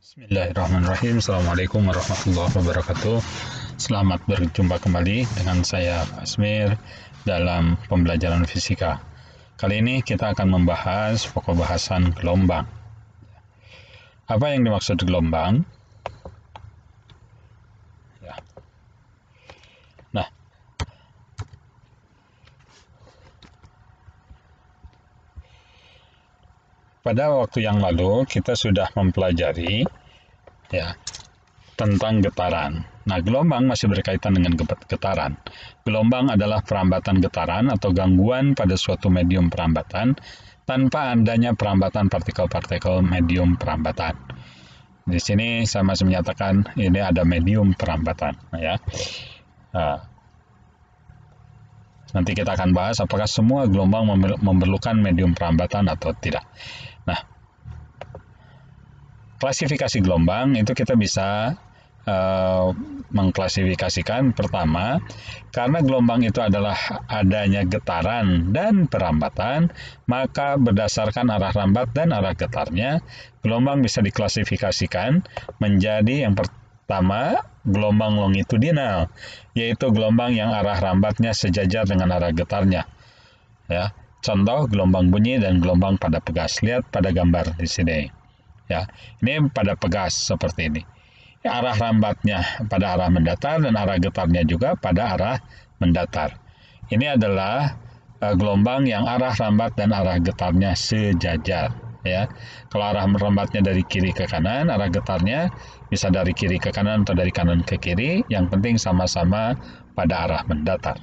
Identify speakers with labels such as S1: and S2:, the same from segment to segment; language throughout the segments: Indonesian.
S1: Bismillahirrahmanirrahim. Assalamualaikum warahmatullahi wabarakatuh. Selamat berjumpa kembali dengan saya Asmir dalam pembelajaran fisika. Kali ini kita akan membahas pokok bahasan gelombang. Apa yang dimaksud gelombang? Ya. Nah, pada waktu yang lalu kita sudah mempelajari tentang getaran. Nah, gelombang masih berkaitan dengan getaran. Gelombang adalah perambatan getaran atau gangguan pada suatu medium perambatan tanpa adanya perambatan partikel-partikel medium perambatan. Di sini saya masih menyatakan ini ada medium perambatan, ya. Nanti kita akan bahas apakah semua gelombang memerlukan medium perambatan atau tidak. Nah, klasifikasi gelombang itu kita bisa mengklasifikasikan pertama, karena gelombang itu adalah adanya getaran dan perambatan, maka berdasarkan arah rambat dan arah getarnya, gelombang bisa diklasifikasikan menjadi yang pertama, gelombang longitudinal, yaitu gelombang yang arah rambatnya sejajar dengan arah getarnya. Ya, contoh gelombang bunyi dan gelombang pada pegas. Lihat pada gambar di sini. Ya, ini pada pegas seperti ini. Arah rambatnya pada arah mendatar dan arah getarnya juga pada arah mendatar. Ini adalah gelombang yang arah rambat dan arah getarnya sejajar. Ya, kalau arah rambatnya dari kiri ke kanan, arah getarnya bisa dari kiri ke kanan atau dari kanan ke kiri. Yang penting sama-sama pada arah mendatar.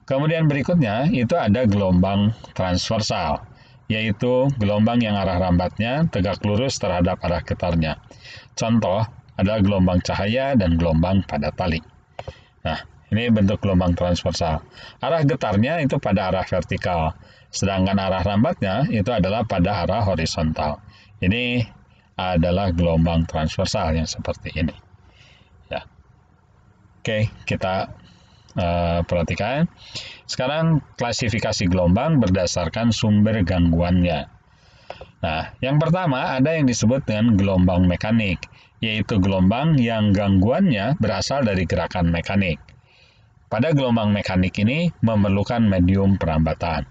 S1: Kemudian berikutnya itu ada gelombang transversal, yaitu gelombang yang arah rambatnya tegak lurus terhadap arah getarnya. Contoh adalah gelombang cahaya dan gelombang pada tali. Nah, ini bentuk gelombang transversal. Arah getarnya itu pada arah vertikal, sedangkan arah rambatnya itu adalah pada arah horizontal. Ini adalah gelombang transversal yang seperti ini. Ya. Oke, kita perhatikan. Sekarang klasifikasi gelombang berdasarkan sumber gangguannya. Nah, yang pertama ada yang disebut dengan gelombang mekanik, yaitu gelombang yang gangguannya berasal dari gerakan mekanik. Pada gelombang mekanik ini memerlukan medium perambatan.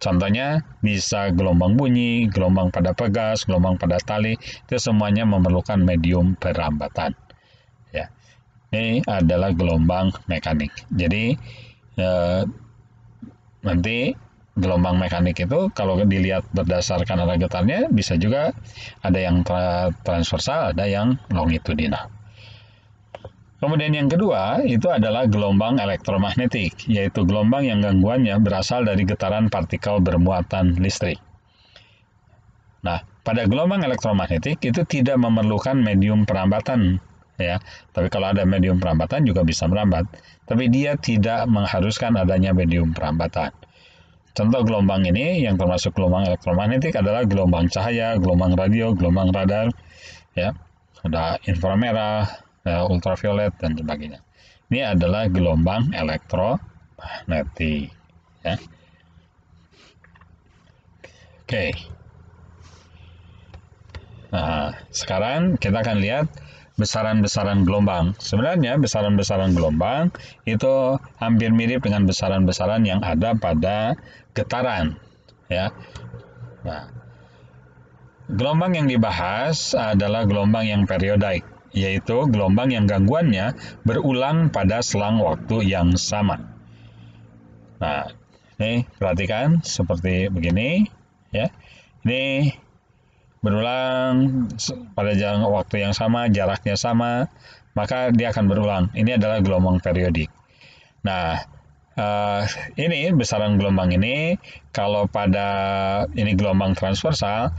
S1: Contohnya bisa gelombang bunyi, gelombang pada pegas, gelombang pada tali, itu semuanya memerlukan medium perambatan. Ya, ini adalah gelombang mekanik. Jadi nanti gelombang mekanik itu kalau dilihat berdasarkan arah getarnya bisa juga ada yang transversal, ada yang longitudinal. Kemudian yang kedua itu adalah gelombang elektromagnetik, yaitu gelombang yang gangguannya berasal dari getaran partikel bermuatan listrik. Nah, pada gelombang elektromagnetik itu tidak memerlukan medium perambatan, ya. Tapi kalau ada medium perambatan juga bisa merambat, tapi dia tidak mengharuskan adanya medium perambatan. Contoh gelombang ini yang termasuk gelombang elektromagnetik adalah gelombang cahaya, gelombang radio, gelombang radar, ya, ada inframerah, ultraviolet dan sebagainya. Ini adalah gelombang elektromagnetik. Ya. Oke. Nah, sekarang kita akan lihat besaran-besaran gelombang. Sebenarnya besaran-besaran gelombang itu hampir mirip dengan besaran-besaran yang ada pada getaran, ya. Nah, gelombang yang dibahas adalah gelombang yang periodik, yaitu gelombang yang gangguannya berulang pada selang waktu yang sama. Nah, ini perhatikan seperti begini, ya. Ini berulang pada waktu yang sama, jaraknya sama, maka dia akan berulang. Ini adalah gelombang periodik. Nah, ini besaran gelombang ini, kalau pada ini gelombang transversal,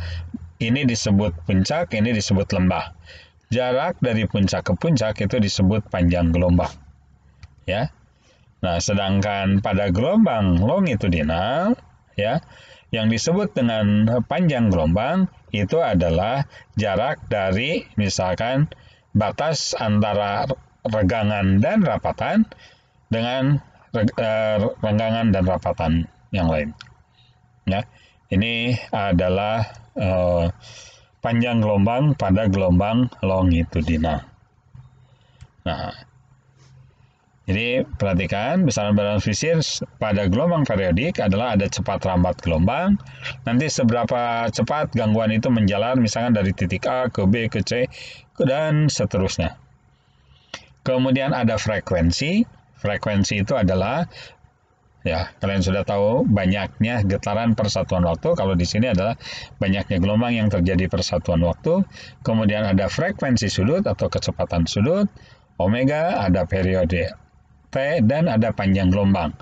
S1: ini disebut puncak, ini disebut lembah. Jarak dari puncak ke puncak itu disebut panjang gelombang. Ya. Nah, sedangkan pada gelombang longitudinal, ya, yang disebut dengan panjang gelombang itu adalah jarak dari misalkan batas antara regangan dan rapatan dengan renggangan dan rapatan yang lain. Ya, ini adalah panjang gelombang pada gelombang longitudinal. Nah, jadi perhatikan besaran fisir pada gelombang periodik adalah ada cepat lambat gelombang. Nanti seberapa cepat gangguan itu menjalar misalkan dari titik A ke B ke C dan seterusnya. Kemudian ada frekuensi. Frekuensi itu adalah, ya, kalian sudah tahu banyaknya getaran per satuan waktu. Kalau di sini adalah banyaknya gelombang yang terjadi per satuan waktu. Kemudian ada frekuensi sudut atau kecepatan sudut, omega, ada periode T, dan ada panjang gelombang.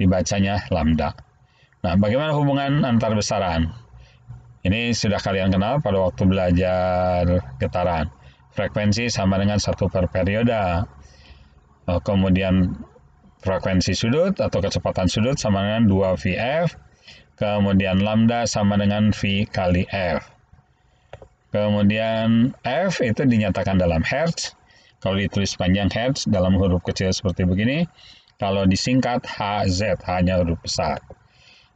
S1: Dibacanya lambda. Nah, bagaimana hubungan antar besaran? Ini sudah kalian kenal pada waktu belajar getaran. Frekuensi sama dengan 1 per periode. Kemudian frekuensi sudut atau kecepatan sudut sama dengan 2 VF. Kemudian lambda sama dengan V kali F. Kemudian F itu dinyatakan dalam Hertz. Kalau ditulis panjang Hertz dalam huruf kecil seperti begini. Kalau disingkat HZ, hanya huruf besar.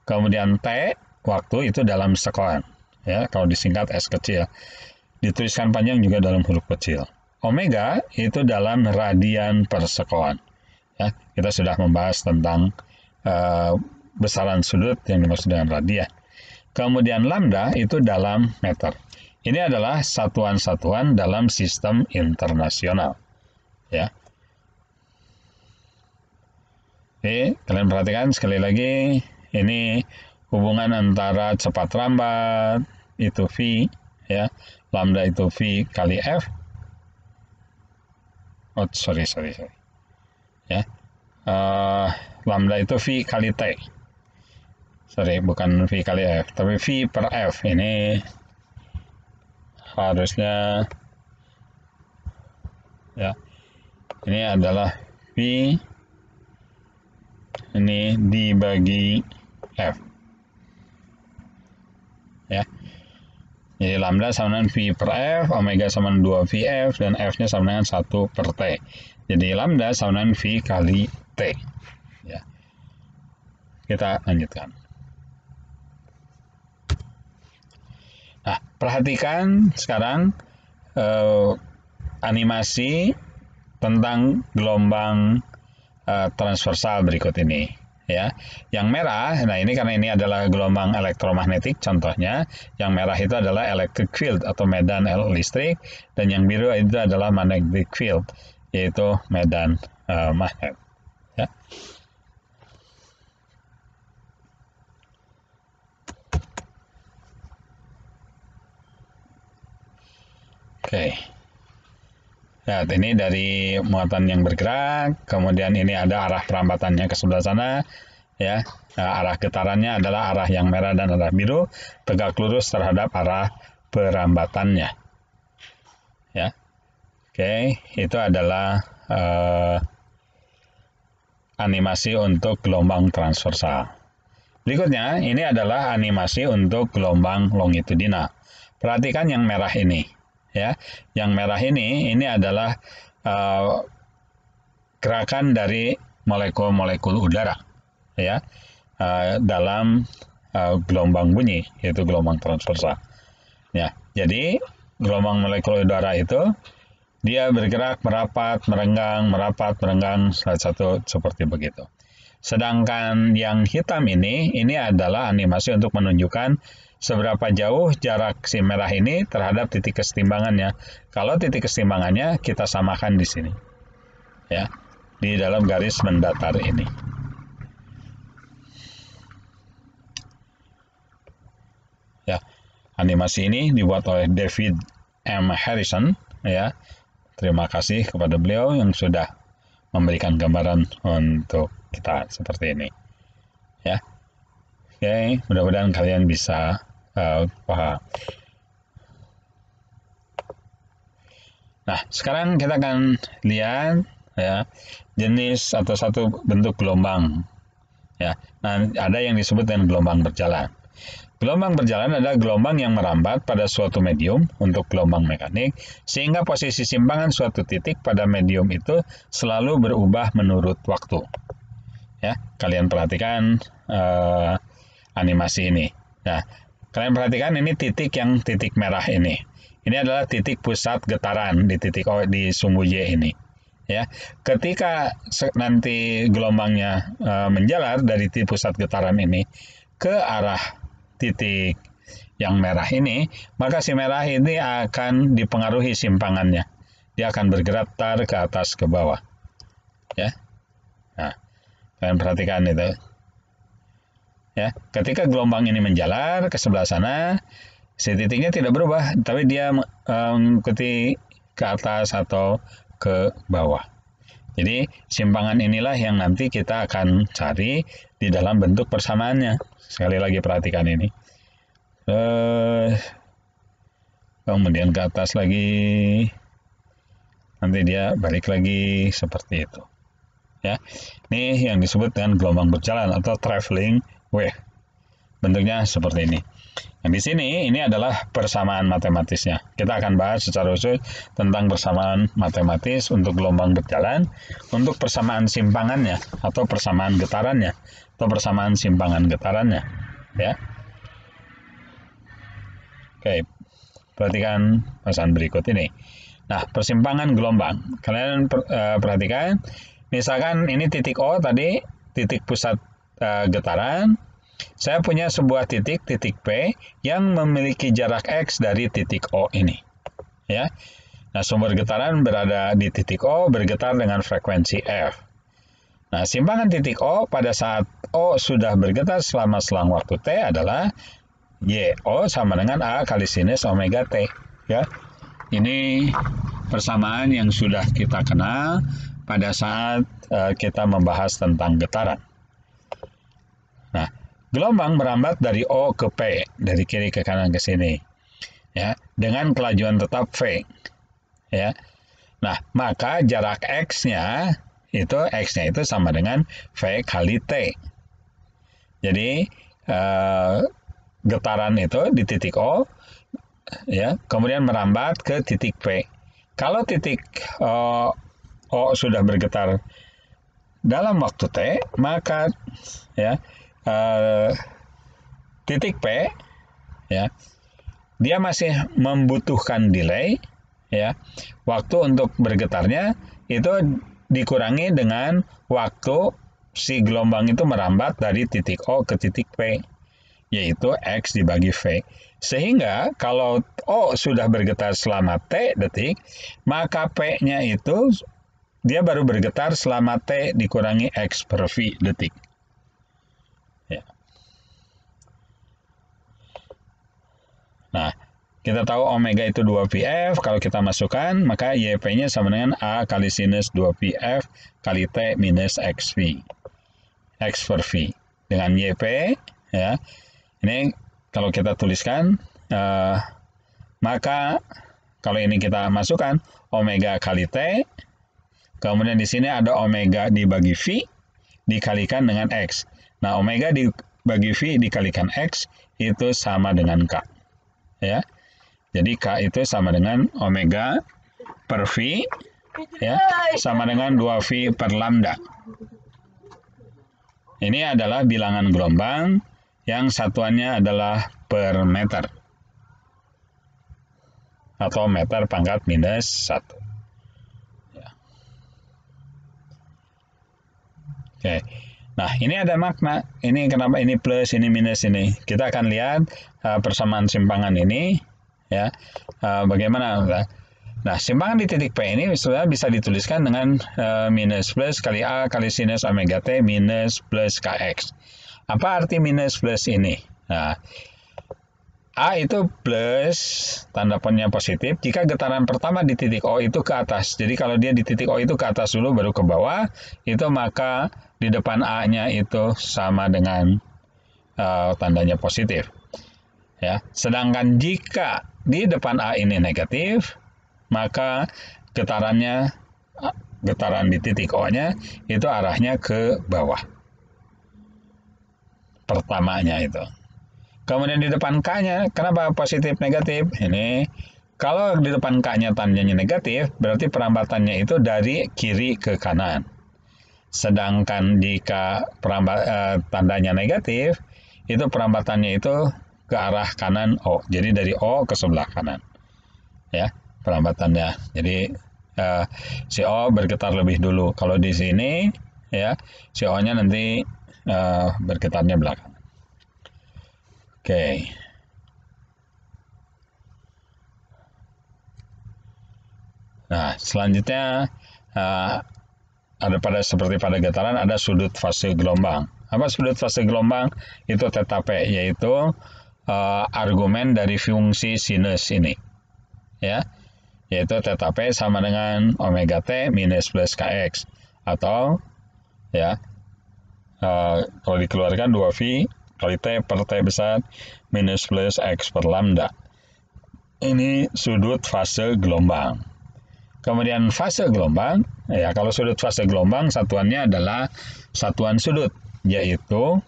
S1: Kemudian T, waktu itu dalam sekon. Ya, kalau disingkat S kecil. Dituliskan panjang juga dalam huruf kecil. Omega itu dalam radian per sekon. Ya, kita sudah membahas tentang besaran sudut yang dimaksud dengan radian. Kemudian lambda itu dalam meter. Ini adalah satuan-satuan dalam sistem internasional. Ya. Oke, kalian perhatikan sekali lagi, ini hubungan antara cepat lambat itu V, ya, lambda itu V kali F. Oh, sorry. Ya, lambda itu V kali T. Sorry, bukan V kali F, tapi V per F. Ini harusnya, ya, ini adalah V ini dibagi F. Ya. Jadi lambda sama dengan V per F, omega sama dengan 2 VF, dan F-nya sama dengan 1 per T. Jadi lambda sama dengan V kali T. Ya. Kita lanjutkan. Nah, perhatikan sekarang animasi tentang gelombang transversal berikut ini. Ya, yang merah, nah ini karena ini adalah gelombang elektromagnetik contohnya, yang merah itu adalah electric field atau medan listrik, dan yang biru itu adalah magnetic field, yaitu medan magnet. Ya. Oke. Nah, ini dari muatan yang bergerak, kemudian ini ada arah perambatannya ke sebelah sana, ya. Nah, arah getarannya adalah arah yang merah dan arah biru, tegak lurus terhadap arah perambatannya. Ya. Oke, itu adalah animasi untuk gelombang transversal. Berikutnya, ini adalah animasi untuk gelombang longitudinal. Perhatikan yang merah ini. Ya, yang merah ini adalah gerakan dari molekul-molekul udara, ya, dalam gelombang bunyi, yaitu gelombang transversal. Ya, jadi gelombang molekul udara itu dia bergerak merapat, merenggang, satu seperti begitu. Sedangkan yang hitam ini adalah animasi untuk menunjukkan seberapa jauh jarak si merah ini terhadap titik kesetimbangannya. Kalau titik kesetimbangannya kita samakan di sini, ya, di dalam garis mendatar ini. Ya, animasi ini dibuat oleh David M. Harrison. Ya, terima kasih kepada beliau yang sudah memberikan gambaran untuk kita seperti ini. Ya, oke, mudah-mudahan kalian bisa paham. Nah, sekarang kita akan lihat, ya, jenis atau satu bentuk gelombang. Ya, nah, ada yang disebut dengan gelombang berjalan. Gelombang berjalan adalah gelombang yang merambat pada suatu medium untuk gelombang mekanik, sehingga posisi simpangan suatu titik pada medium itu selalu berubah menurut waktu. Ya, kalian perhatikan animasi ini. Nah, Kalian perhatikan ini titik merah ini. Ini adalah titik pusat getaran di titik O di sumbu Y ini. Ya, ketika nanti gelombangnya menjalar dari pusat getaran ini ke arah titik yang merah ini, maka si merah ini akan dipengaruhi simpangannya. Dia akan bergerak ke atas ke bawah. Ya. Nah, kalian perhatikan itu. Ya, ketika gelombang ini menjalar ke sebelah sana, si titiknya tidak berubah, tapi dia mengikuti ke atas atau ke bawah. Jadi, simpangan inilah yang nanti kita akan cari di dalam bentuk persamaannya. Sekali lagi perhatikan ini. Kemudian ke atas lagi. Nanti dia balik lagi seperti itu. Ya. Ini yang disebut dengan gelombang berjalan atau traveling wave. Bentuknya seperti ini. Nah, di sini ini adalah persamaan matematisnya. Kita akan bahas secara khusus tentang persamaan matematis untuk gelombang berjalan, untuk persamaan simpangannya atau persamaan getarannya atau persamaan simpangan getarannya, ya. Oke, perhatikan pesan berikut ini. Nah, persimpangan gelombang. Kalian perhatikan, misalkan ini titik O tadi, titik pusat getaran. Saya punya sebuah titik P yang memiliki jarak X dari titik O ini. Ya. Nah, sumber getaran berada di titik O, bergetar dengan frekuensi F. Nah, simpangan titik O pada saat O sudah bergetar selama selang waktu T adalah Y. O sama dengan A kali sinus omega T. Ya. Ini persamaan yang sudah kita kenal pada saat kita membahas tentang getaran. Nah, gelombang merambat dari O ke P, dari kiri ke kanan ke sini, ya, dengan kelajuan tetap V, ya. Nah, maka jarak X-nya itu sama dengan V kali T. Jadi getaran itu di titik O, ya, kemudian merambat ke titik P. Kalau titik O sudah bergetar dalam waktu T, maka ya titik P, ya, dia masih membutuhkan delay, ya, waktu untuk bergetarnya itu dikurangi dengan waktu si gelombang itu merambat dari titik O ke titik P, yaitu X dibagi V. Sehingga kalau O sudah bergetar selama T detik, maka P-nya itu dia baru bergetar selama T dikurangi X per V detik. Ya. Nah, kita tahu omega itu 2πf, kalau kita masukkan, maka YP-nya sama dengan A kali sinus 2πf kali T minus XV. X per V. Dengan YP, ya, ini kalau kita tuliskan, maka kalau ini kita masukkan omega kali T, kemudian di sini ada omega dibagi V dikalikan dengan X. Nah, omega dibagi V dikalikan X itu sama dengan K. Ya. Jadi K itu sama dengan omega per V, ya, sama dengan 2V per lambda. Ini adalah bilangan gelombang yang satuannya adalah per meter atau meter pangkat minus 1. Ya. Oke. Nah, ini ada makna. Ini kenapa ini plus, ini minus, ini. Kita akan lihat persamaan simpangan ini, ya. Bagaimana? Nah, simpangan di titik P ini sudah bisa dituliskan dengan minus plus kali A kali sinus omega T minus plus KX. Apa arti minus plus ini? Nah, A itu plus, tanda poinnya positif, jika getaran pertama di titik O itu ke atas. Jadi kalau dia di titik O itu ke atas dulu baru ke bawah, itu maka di depan A-nya itu sama dengan tandanya positif. Ya. Sedangkan jika di depan A ini negatif, maka getaran di titik O-nya itu arahnya ke bawah. Pertamanya itu. Kemudian di depan K-nya, kenapa positif negatif? Ini, kalau di depan K-nya tandanya negatif, berarti perambatannya itu dari kiri ke kanan. Sedangkan jika tandanya negatif, itu perambatannya itu ke arah kanan O. Jadi dari O ke sebelah kanan. Ya, perambatannya. Jadi si O bergetar lebih dulu. Kalau di sini ya, si O-nya nanti bergetarnya belakang. Oke. Nah, selanjutnya seperti pada getaran ada sudut fase gelombang. Apa sudut fase gelombang? Itu theta P, yaitu argumen dari fungsi sinus ini. Ya, yaitu theta P sama dengan omega T minus plus Kx. Atau ya, kalau dikeluarkan 2V kali T per T besar minus plus X per lambda. Ini sudut fase gelombang. Kemudian fase gelombang, ya kalau sudut fase gelombang satuannya adalah satuan sudut, yaitu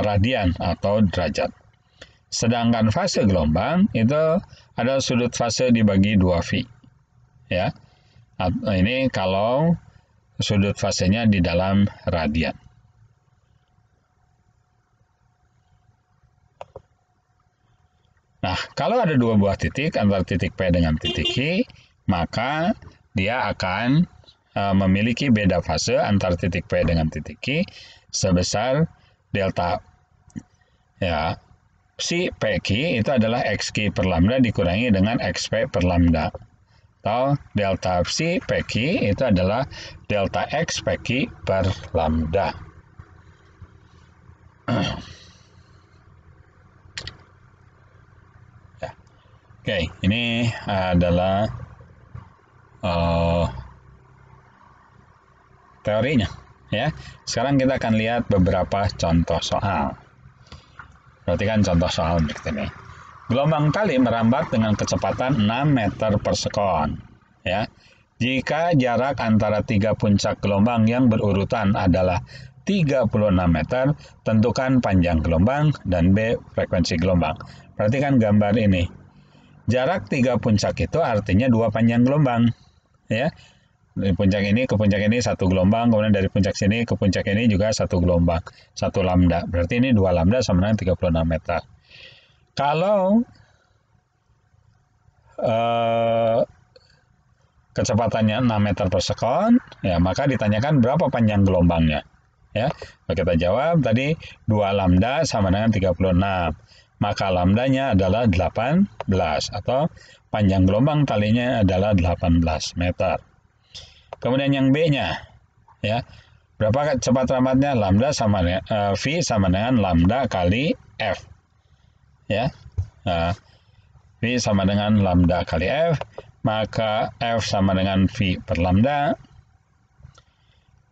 S1: radian atau derajat. Sedangkan fase gelombang itu ada sudut fase dibagi 2V. Ya. Ini kalau sudut fasenya di dalam radian. Nah, kalau ada dua buah titik antara titik P dengan titik Q, maka dia akan memiliki beda fase antara titik P dengan titik Q sebesar delta. Ya, si PQ itu adalah XQ per lambda dikurangi dengan XP per lambda. Atau delta si PQ itu adalah delta X PQ per lambda. Ya. Oke, ini adalah teorinya. Ya, sekarang kita akan lihat beberapa contoh soal. Perhatikan contoh soal berikut ini. Gelombang tali merambat dengan kecepatan 6 meter per sekon. Ya. Jika jarak antara tiga puncak gelombang yang berurutan adalah 36 meter, tentukan panjang gelombang dan B frekuensi gelombang. Perhatikan gambar ini. Jarak tiga puncak itu artinya dua panjang gelombang. Ya. Dari puncak ini ke puncak ini satu gelombang, kemudian dari puncak sini ke puncak ini juga satu gelombang, satu lambda. Berarti ini 2 lambda sama dengan 36 meter. Kalau kecepatannya 6 meter per sekon, ya maka ditanyakan berapa panjang gelombangnya. Ya, kita jawab tadi 2 lambda sama dengan 36. Maka lambdanya adalah 18 atau panjang gelombang talinya adalah 18 meter. Kemudian yang B-nya, ya, berapa cepat rambatnya? Lambda sama V sama dengan lambda kali F, ya, V sama dengan lambda kali F, maka F sama dengan V per lambda,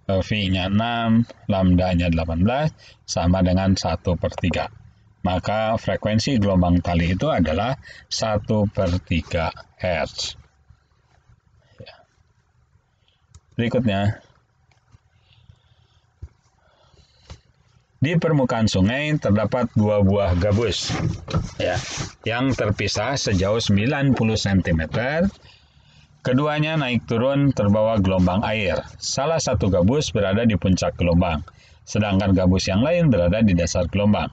S1: V-nya 6, lambdanya 18, sama dengan 1/3. Maka frekuensi gelombang tali itu adalah 1/3 Hz. Berikutnya, di permukaan sungai terdapat 2 buah gabus, ya, yang terpisah sejauh 90 cm. Keduanya naik turun terbawa gelombang air. Salah satu gabus berada di puncak gelombang, sedangkan gabus yang lain berada di dasar gelombang.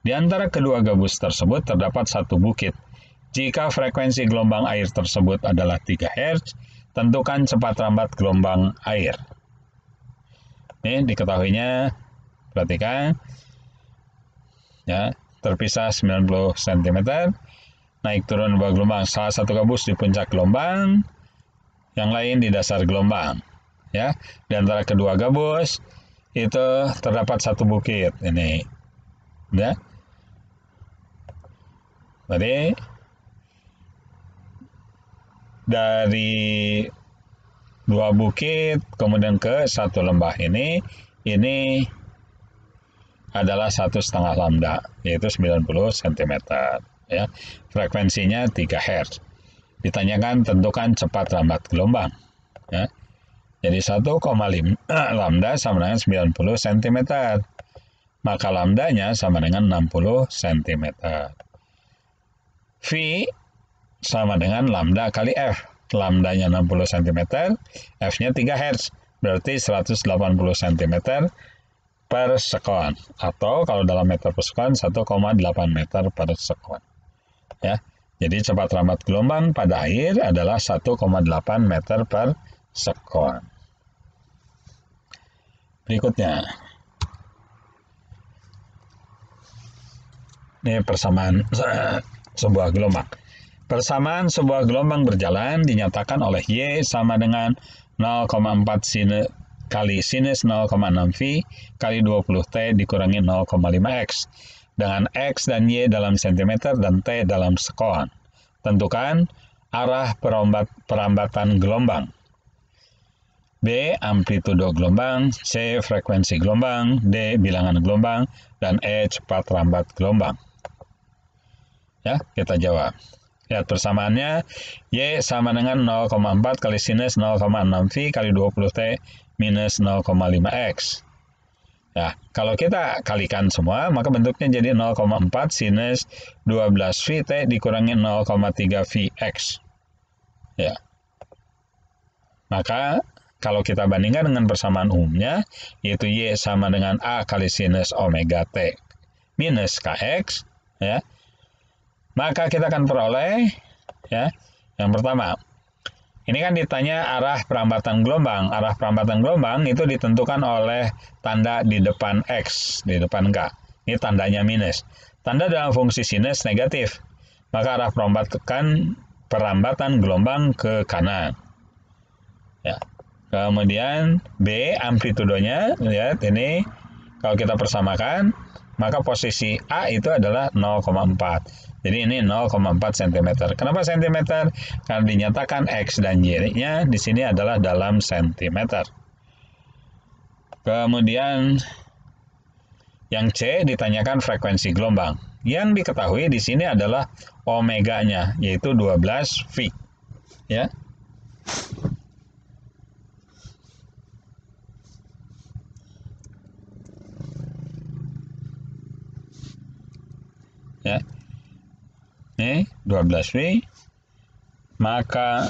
S1: Di antara kedua gabus tersebut terdapat satu bukit. Jika frekuensi gelombang air tersebut adalah 3 Hz, tentukan cepat rambat gelombang air. Ini diketahuinya, perhatikan, ya, terpisah 90 cm, naik turun dua gelombang, salah satu gabus di puncak gelombang, yang lain di dasar gelombang. Ya, di antara kedua gabus itu terdapat satu bukit. Ini, ya. Berarti dari 2 bukit kemudian ke 1 lembah ini adalah 1,5 lambda, yaitu 90 cm. Ya. Frekuensinya 3 Hz. Ditanyakan tentukan cepat rambat gelombang. Ya. Jadi 1,5 lambda sama dengan 90 cm. Maka lambdanya sama dengan 60 cm. V sama dengan lambda kali F. Lambdanya 60 cm, F-nya 3 Hz. Berarti 180 cm per sekon, atau kalau dalam meter per sekon 1,8 meter per sekon. Ya, jadi cepat rambat gelombang pada air adalah 1,8 meter per sekon. Berikutnya, ini persamaan sebuah gelombang. Persamaan sebuah gelombang berjalan dinyatakan oleh Y sama dengan 0,4 kali sinus 0,6 V kali 20T dikurangi 0,5X. Dengan X dan Y dalam cm dan T dalam sekon. Tentukan arah perambatan gelombang. B. Amplitudo gelombang, C. Frekuensi gelombang, D. Bilangan gelombang, dan E. Cepat rambat gelombang. Ya, kita jawab. Lihat persamaannya, Y sama dengan 0,4 kali sinus 0,6 V kali 20T minus 0,5X. Ya, kalau kita kalikan semua, maka bentuknya jadi 0,4 sinus 12VT dikurangi 0,3 Vx. Ya. Maka, kalau kita bandingkan dengan persamaan umumnya, yaitu Y sama dengan A kali sinus omega T minus Kx, ya, maka kita akan peroleh, ya, yang pertama, ini kan ditanya arah perambatan gelombang. Arah perambatan gelombang itu ditentukan oleh tanda di depan X, di depan K. Ini tandanya minus. Tanda dalam fungsi sinus negatif. Maka arah perambatan gelombang ke kanan. Ya. Kemudian B, amplitudonya, lihat ini, kalau kita persamakan, maka posisi A itu adalah 0,4. Jadi ini 0,4 cm. Kenapa cm? Karena dinyatakan X dan Y-nya di sini adalah dalam cm. Kemudian yang C ditanyakan frekuensi gelombang. Yang diketahui di sini adalah omeganya, yaitu 12 V. Ya. Ya. Ini 12 V, maka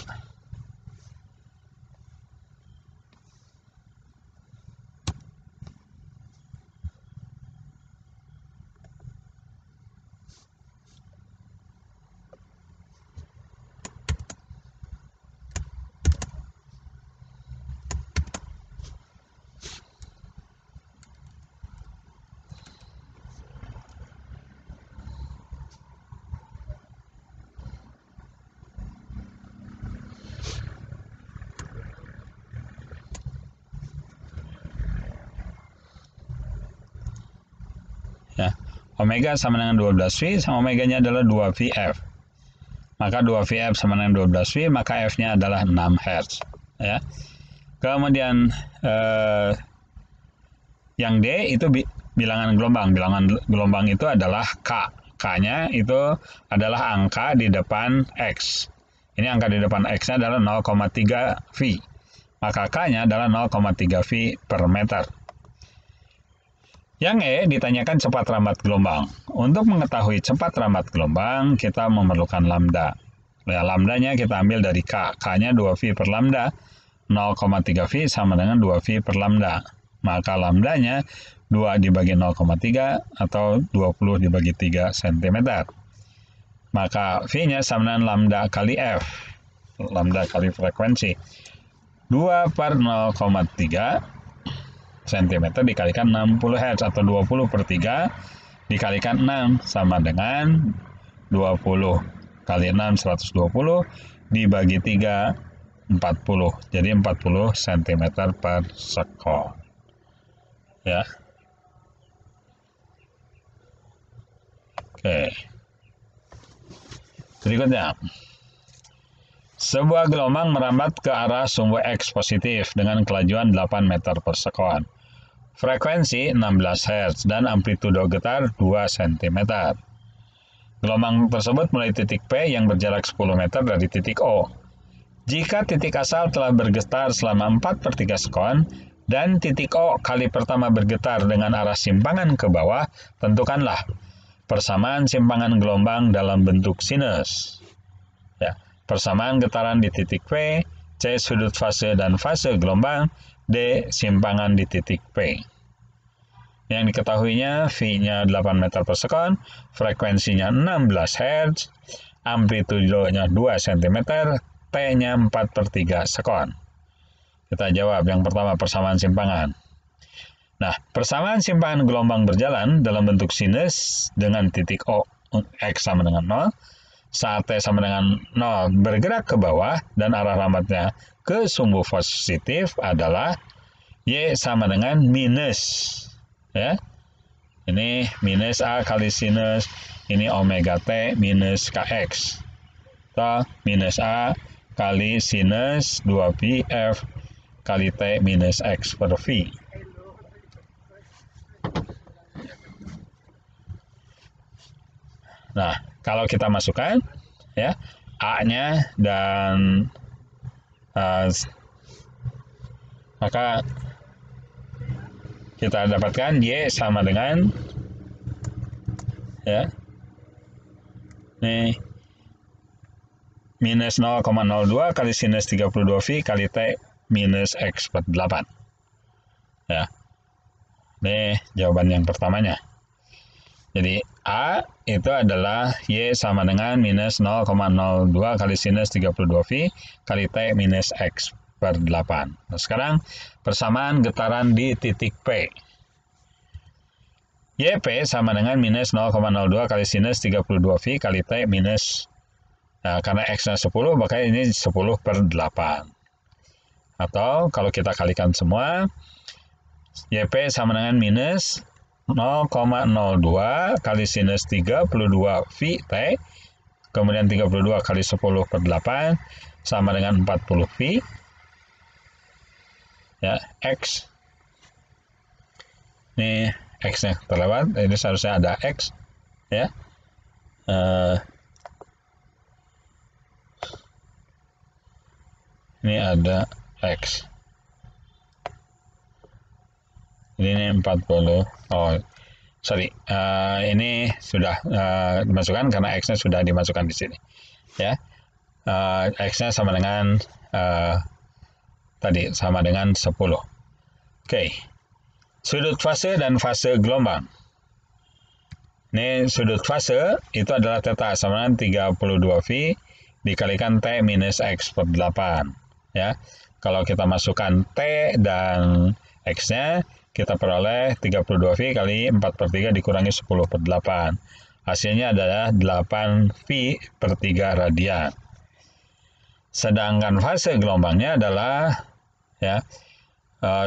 S1: ya, omega sama dengan 12V, sama omeganya adalah 2VF. Maka 2VF sama dengan 12V, maka F-nya adalah 6 Hz. Ya. Kemudian yang D itu bilangan gelombang. Bilangan gelombang itu adalah K. K-nya itu adalah angka di depan X. Ini angka di depan X-nya adalah 0,3 V. Maka K-nya adalah 0,3 V per meter. Yang E ditanyakan cepat rambat gelombang. Untuk mengetahui cepat rambat gelombang, kita memerlukan lambda. Ya, lambdanya kita ambil dari K. K-nya 2V per lambda. 0,3 V sama dengan 2V per lambda. Maka lambdanya 2 dibagi 0,3 atau 20 dibagi 3 cm. Maka V-nya sama dengan lambda kali F. Lambda kali frekuensi. 2 per 0,3 cm dikalikan 60 Hz atau 20 per 3 dikalikan 6 sama dengan 20 kali 6 120 dibagi 3 40. Jadi 40 cm per sekon. Ya. Oke. Berikutnya. Sebuah gelombang merambat ke arah sumbu X positif dengan kelajuan 8 meter per sekon. Frekuensi 16 Hz dan amplitudo getar 2 cm. Gelombang tersebut mulai titik P yang berjarak 10 meter dari titik O. Jika titik asal telah bergetar selama 4/3 sekon dan titik O kali pertama bergetar dengan arah simpangan ke bawah, tentukanlah persamaan simpangan gelombang dalam bentuk sinus. Ya, persamaan getaran di titik P, C sudut fase dan fase gelombang, D simpangan di titik P. Yang diketahuinya V-nya 8 meter per sekon, frekuensinya 16 Hz, amplitudenya 2 cm, T-nya 4/3 sekon. Kita jawab yang pertama, persamaan simpangan. Nah, persamaan simpangan gelombang berjalan dalam bentuk sinus dengan titik O X sama dengan 0, saat T sama dengan 0 bergerak ke bawah dan arah lambatnya ke sumbu positif adalah Y sama dengan minus. Ya, ini minus A kali sinus, ini omega T minus KX. Atau minus A kali sinus 2pi F kali T minus X per V. Nah, kalau kita masukkan ya A-nya dan maka kita dapatkan Y sama dengan ya ini minus 0,02 kali sinus 32V kali T minus X per 8. Ya. Ini jawaban yang pertamanya. Jadi A itu adalah Y sama dengan minus 0,02 kali sinus 32V kali T minus X per 8. Nah, sekarang persamaan getaran di titik P. YP sama dengan minus 0,02 kali sinus 32V kali T minus, nah, karena X-nya 10, maka ini 10/8. Atau kalau kita kalikan semua, YP sama dengan minus 0,02 kali sinus 32V T, kemudian 32 kali 10/8 sama dengan 40V, ya, X. Ini X-nya terlewat, ini seharusnya ada X, ya. Ini ada X. Ini 40. Oh, sorry. Ini sudah dimasukkan karena X-nya sudah dimasukkan di sini. Ya. X-nya sama dengan tadi sama dengan 10. Oke. Sudut fase dan fase gelombang. Ini sudut fase itu adalah theta sama dengan 32V dikalikan T minus X per 8. Ya. Kalau kita masukkan T dan X-nya, kita peroleh 32V kali 4/3 dikurangi 10/8. Hasilnya adalah 8V/3 radian. Sedangkan fase gelombangnya adalah ya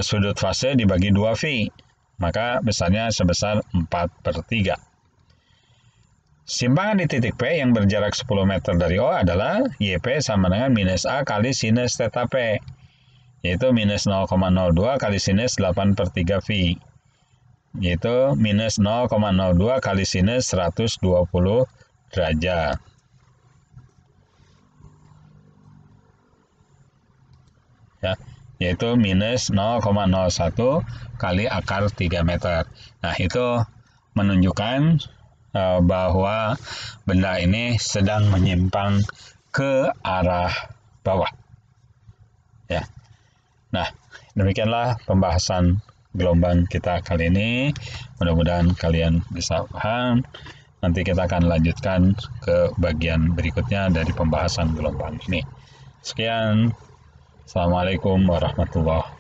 S1: sudut fase dibagi 2V, maka besarnya sebesar 4/3. Simpangan di titik P yang berjarak 10 meter dari O adalah YP sama dengan minus A kali sinus theta P, yaitu minus 0,02 kali sinus 8/3V, yaitu minus 0,02 kali sinus 120 derajat. Ya, yaitu minus 0,01 kali akar 3 meter. Nah, itu menunjukkan bahwa benda ini sedang menyimpang ke arah bawah. Ya. Nah, demikianlah pembahasan gelombang kita kali ini. Mudah-mudahan kalian bisa paham. Nanti kita akan lanjutkan ke bagian berikutnya dari pembahasan gelombang ini. Sekian. Assalamualaikum warahmatullahi wabarakatuh.